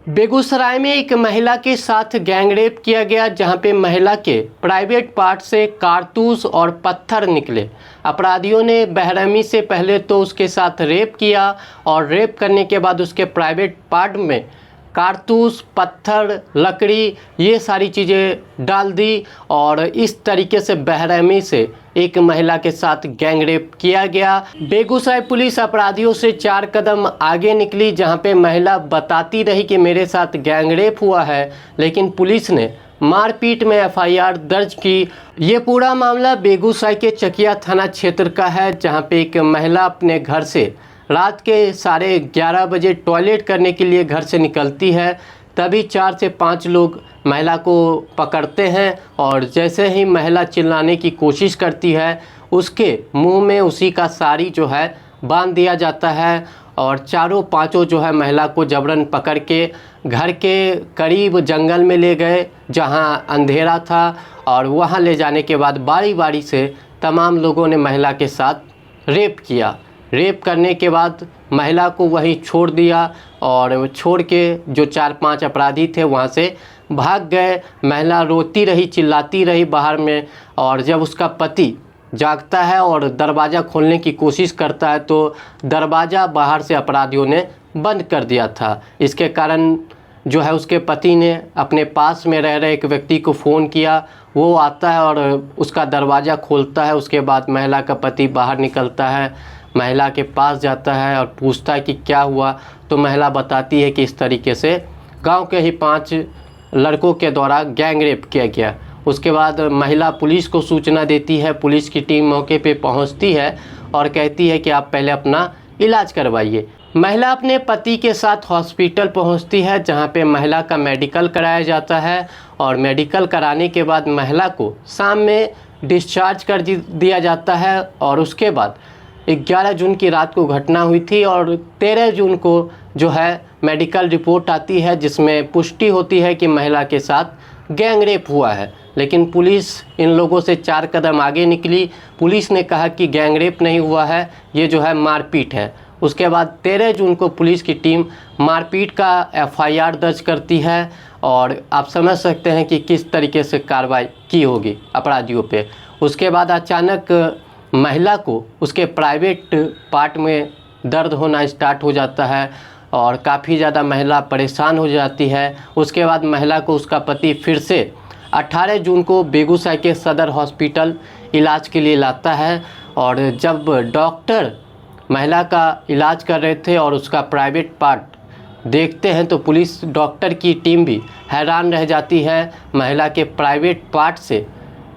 बेगूसराय में एक महिला के साथ गैंगरेप किया गया, जहां पे महिला के प्राइवेट पार्ट से कारतूस और पत्थर निकले। अपराधियों ने बेरहमी से पहले तो उसके साथ रेप किया और रेप करने के बाद उसके प्राइवेट पार्ट में कारतूस, पत्थर, लकड़ी, ये सारी चीज़ें डाल दी और इस तरीके से बेरहमी से एक महिला के साथ गैंगरेप किया गया। बेगूसराय पुलिस अपराधियों से 4 कदम आगे निकली, जहां पे महिला बताती रही कि मेरे साथ गैंगरेप हुआ है, लेकिन पुलिस ने मारपीट में एफआईआर दर्ज की। ये पूरा मामला बेगूसराय के चकिया थाना क्षेत्र का है, जहां पे एक महिला अपने घर से रात के 11:30 बजे टॉयलेट करने के लिए घर से निकलती है। तभी 4 से 5 लोग महिला को पकड़ते हैं और जैसे ही महिला चिल्लाने की कोशिश करती है, उसके मुंह में उसी का साड़ी जो है बांध दिया जाता है और चारों पांचों जो है महिला को जबरन पकड़ के घर के करीब जंगल में ले गए, जहां अंधेरा था, और वहां ले जाने के बाद बारी बारी से तमाम लोगों ने महिला के साथ रेप किया। रेप करने के बाद महिला को वहीं छोड़ दिया और छोड़ के जो 4-5 अपराधी थे वहाँ से भाग गए। महिला रोती रही, चिल्लाती रही बाहर में, और जब उसका पति जागता है और दरवाज़ा खोलने की कोशिश करता है तो दरवाज़ा बाहर से अपराधियों ने बंद कर दिया था। इसके कारण जो है उसके पति ने अपने पास में रह रहे एक व्यक्ति को फ़ोन किया, वो आता है और उसका दरवाज़ा खोलता है। उसके बाद महिला का पति बाहर निकलता है, महिला के पास जाता है और पूछता है कि क्या हुआ, तो महिला बताती है कि इस तरीके से गांव के ही 5 लड़कों के द्वारा गैंगरेप किया गया। उसके बाद महिला पुलिस को सूचना देती है, पुलिस की टीम मौके पे पहुंचती है और कहती है कि आप पहले अपना इलाज करवाइए। महिला अपने पति के साथ हॉस्पिटल पहुंचती है, जहां पे महिला का मेडिकल कराया जाता है और मेडिकल कराने के बाद महिला को शाम में डिस्चार्ज कर दिया जाता है। और उसके बाद 11 जून की रात को घटना हुई थी और 13 जून को जो है मेडिकल रिपोर्ट आती है, जिसमें पुष्टि होती है कि महिला के साथ गैंगरेप हुआ है। लेकिन पुलिस इन लोगों से 4 कदम आगे निकली। पुलिस ने कहा कि गैंगरेप नहीं हुआ है, ये जो है मारपीट है। उसके बाद 13 जून को पुलिस की टीम मारपीट का एफआईआर दर्ज करती है और आप समझ सकते हैं कि किस तरीके से कार्रवाई की होगी अपराधियों पे। उसके बाद अचानक महिला को उसके प्राइवेट पार्ट में दर्द होना स्टार्ट हो जाता है और काफ़ी ज़्यादा महिला परेशान हो जाती है। उसके बाद महिला को उसका पति फिर से 18 जून को बेगूसराय के सदर हॉस्पिटल इलाज के लिए लाता है और जब डॉक्टर महिला का इलाज कर रहे थे और उसका प्राइवेट पार्ट देखते हैं तो पुलिस डॉक्टर की टीम भी हैरान रह जाती है। महिला के प्राइवेट पार्ट से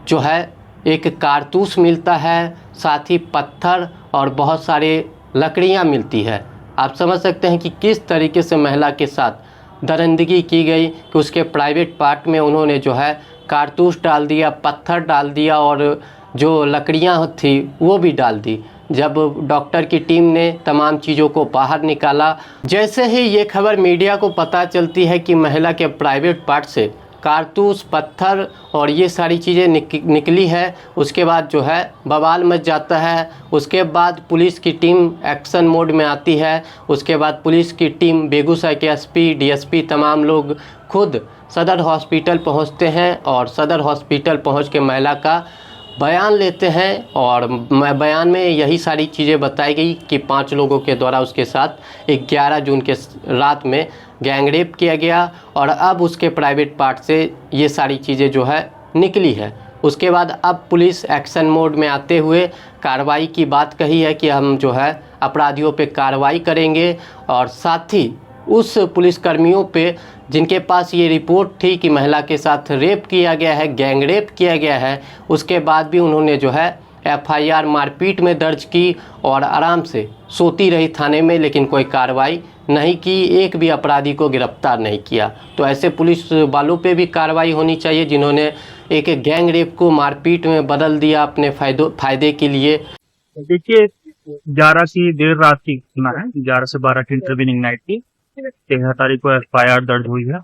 जो है एक कारतूस मिलता है, साथ ही पत्थर और बहुत सारे लकड़ियां मिलती है। आप समझ सकते हैं कि किस तरीके से महिला के साथ दरिंदगी की गई कि उसके प्राइवेट पार्ट में उन्होंने जो है कारतूस डाल दिया, पत्थर डाल दिया और जो लकड़ियां थी वो भी डाल दी। जब डॉक्टर की टीम ने तमाम चीज़ों को बाहर निकाला, जैसे ही ये खबर मीडिया को पता चलती है कि महिला के प्राइवेट पार्ट से कारतूस, पत्थर और ये सारी चीज़ें निकली है, उसके बाद जो है बवाल मच जाता है। उसके बाद पुलिस की टीम एक्शन मोड में आती है। उसके बाद पुलिस की टीम, बेगूसराय के एसपी, डीएसपी, तमाम लोग खुद सदर हॉस्पिटल पहुंचते हैं और सदर हॉस्पिटल पहुंच के महिला का बयान लेते हैं और बयान में यही सारी चीज़ें बताई गई कि 5 लोगों के द्वारा उसके साथ 11 जून के रात में गैंगरेप किया गया और अब उसके प्राइवेट पार्ट से ये सारी चीज़ें जो है निकली है। उसके बाद अब पुलिस एक्शन मोड में आते हुए कार्रवाई की बात कही है कि हम जो है अपराधियों पे कार्रवाई करेंगे और साथ ही उस पुलिसकर्मियों पे जिनके पास ये रिपोर्ट थी कि महिला के साथ रेप किया गया है, गैंगरेप किया गया है, उसके बाद भी उन्होंने जो है एफआईआर मारपीट में दर्ज की और आराम से सोती रही थाने में, लेकिन कोई कार्रवाई नहीं की, एक भी अपराधी को गिरफ्तार नहीं किया। तो ऐसे पुलिस वालों पे भी कार्रवाई होनी चाहिए जिन्होंने एक गैंगरेप को मारपीट में बदल दिया अपने फायदे के लिए। देखिए 11 की देर रात की घटना है, 11 से 12 की इंटरवीनिंग नाइट की 13 तारीख को एफआईआर दर्ज हुई है।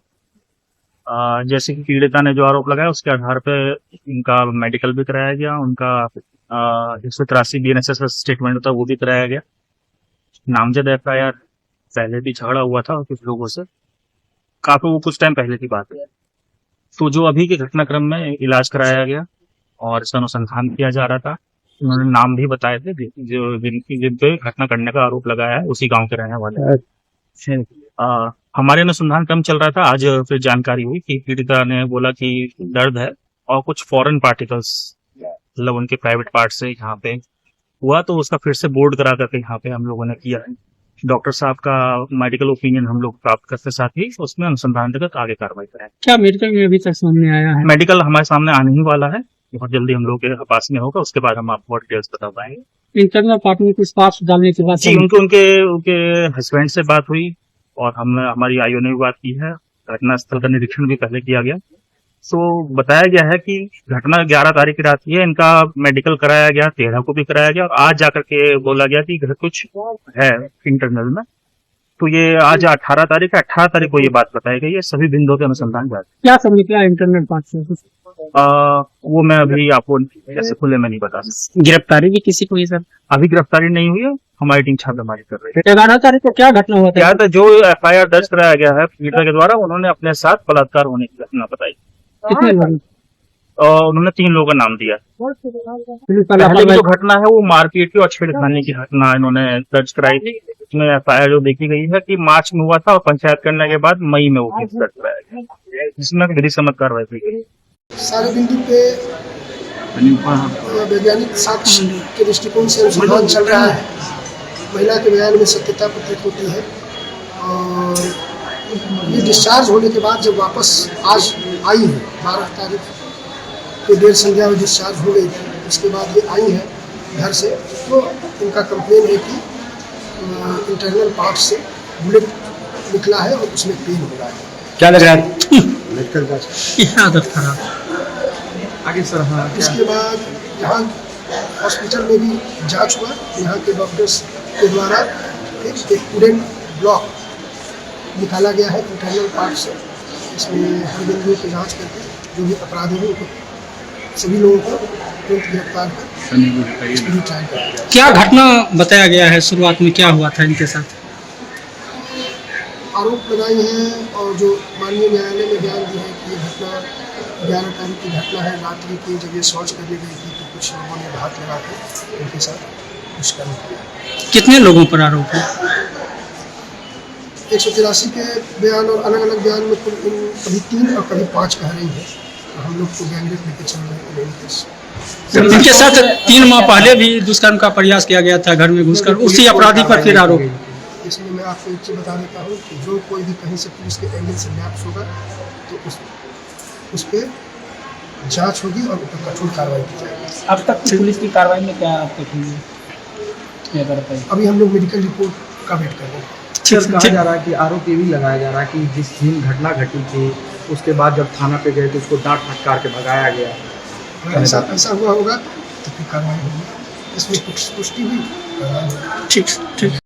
जैसे कि पीड़िता ने जो आरोप लगाया उसके आधार पे उनका मेडिकल भी कराया गया, उनका 183 बीएनएसएस स्टेटमेंट होता वो भी कराया गया। नामजद एफआईआर पहले भी झगड़ा हुआ था कुछ लोगों से, काफी वो कुछ टाइम पहले की बात है। तो जो अभी के घटनाक्रम में इलाज कराया गया और इसका अनुसंधान किया जा रहा था, उन्होंने नाम भी बताए थे जो जिन पे घटना करने का आरोप लगाया है, उसी गांव के रहने वाले हैं। हमारे अनुसंधान क्रम चल रहा था, आज फिर जानकारी हुई कि पीड़िता ने बोला कि दर्द है और कुछ फॉरेन पार्टिकल्स, मतलब उनके प्राइवेट पार्ट से यहाँ पे हुआ, तो उसका फिर से बोर्ड करा करके यहाँ पे हम लोगों ने किया है। डॉक्टर साहब का मेडिकल ओपिनियन हम लोग प्राप्त करते साथ ही उसमें अनुसंधान तक आगे कार्रवाई करें। क्या मेडिकल में अभी तक सामने आया है? मेडिकल हमारे सामने आने ही वाला है, बहुत जल्दी हम लोग के पास में होगा, उसके बाद हम आपको डिटेल्स बता पाएंगे। इंटरनल पार्ट में कुछ पार्ट्स डालने के बाद जी, उनके हस्बैंड से बात हुई और हमारी आईओ ने भी बात की है। घटना स्थल का निरीक्षण भी पहले किया गया। सो बताया गया है कि घटना 11 तारीख की रात की है, इनका मेडिकल कराया गया, 13 को भी कराया गया और आज जाकर के बोला गया कि घर कुछ है इंटरनल में। तो ये आज 18 तारीख है, 18 तारीख को ये बात बताई गई है। सभी बिंदुओं के अनुसंधान जारी। क्या सब निकला इंटरनल पार्ट से? वो मैं अभी आपको ऐसे खुले में नहीं बता सकता। गिरफ्तारी भी किसी को ही सर? अभी गिरफ्तारी नहीं हुई है, हमारी टीम छापेमारी कर रही है। 11 तारीख को क्या घटना हुआ था? क्या था, जो FIR दर्ज कराया गया है पीड़िता के द्वारा, उन्होंने अपने साथ बलात्कार होने की घटना बताई। कितने लोग? उन्होंने 3 लोगों का नाम दिया। पुलिस पहले वाला की जो घटना है वो मारपीट की और छेड़खानी की घटना इन्होंने दर्ज कराई थी। इसमें FIR जो देखी गई है कि मार्च में हुआ था और पंचायत करने के बाद मई में वो केस दर्ज कराया गया, जिसमें विधि सम्मत कार्रवाई की गई। सारे बिंदु पे वैज्ञानिक साक्ष्य के दृष्टिकोण से अनुसंधान चल रहा है। महिला के बयान में सत्यता प्रतीत होती है और ये डिस्चार्ज होने के बाद जब वापस आज आई है, 12 तारीख को देर संध्या में डिस्चार्ज हो गई थी, उसके बाद ये आई है घर से, तो इनका कंप्लेन है कि इंटरनल पार्ट से बुलेट निकला है और उसमें पेन हो रहा है। क्या लग रहा है? मेडिकल जांच आदत खराब। आगे सर। हाँ, इसके बाद यहाँ हॉस्पिटल में भी जांच हुआ, यहाँ के डॉक्टर्स के द्वारा एक पूरे ब्लॉक निकाला गया है इंटरनल पार्ट से। इसमें हर बिंदु की जांच करके जो भी अपराधी हैं उनको सभी लोगों को तुरंत गिरफ्तार कर ट्रायल किया। क्या घटना बताया गया है? शुरुआत में क्या हुआ था इनके साथ? आरोप लगाए हैं और जो माननीय न्यायालय में बयान दिया है कि ये घटना 11 तारीख की घटना है। रात्रि की जब ये शौच करने गई थी तो कुछ लोगों ने हाथ लगा के उनके साथ दुष्कर्म किया। कितने लोगों पर आरोप है? 183 के बयान और अलग अलग बयान में कभी 3 और कभी 5 कह रही है। तो हम लोग को गैंगरेप लेके चल रहे हैं। इनके साथ 3 माह पहले भी दुष्कर्म का प्रयास किया गया था, घर में घुसकर उसी अपराधी पर फिर आरोप। इसलिए मैं आपको एक चीज़ बता देता हूँ कि जो कोई भी कहीं से पुलिस के एंगल से लैप्स होगा तो उस पर जांच होगी और उस पर कठोर कार्रवाई की जाएगी। अब तक पुलिस की कार्रवाई में क्या आप देखेंगे? अभी हम लोग मेडिकल रिपोर्ट का वेट कर रहे हैं। कहा जा रहा है कि आरोप ये भी लगाया जा रहा है कि जिस दिन घटना घटी थी उसके बाद जब थाना पे गए तो उसको डांट फटकार के भगाया गया। अगर ऐसा हुआ होगा तो फिर कार्रवाई होगी। इसमें कुछ पुष्टि हुई। ठीक।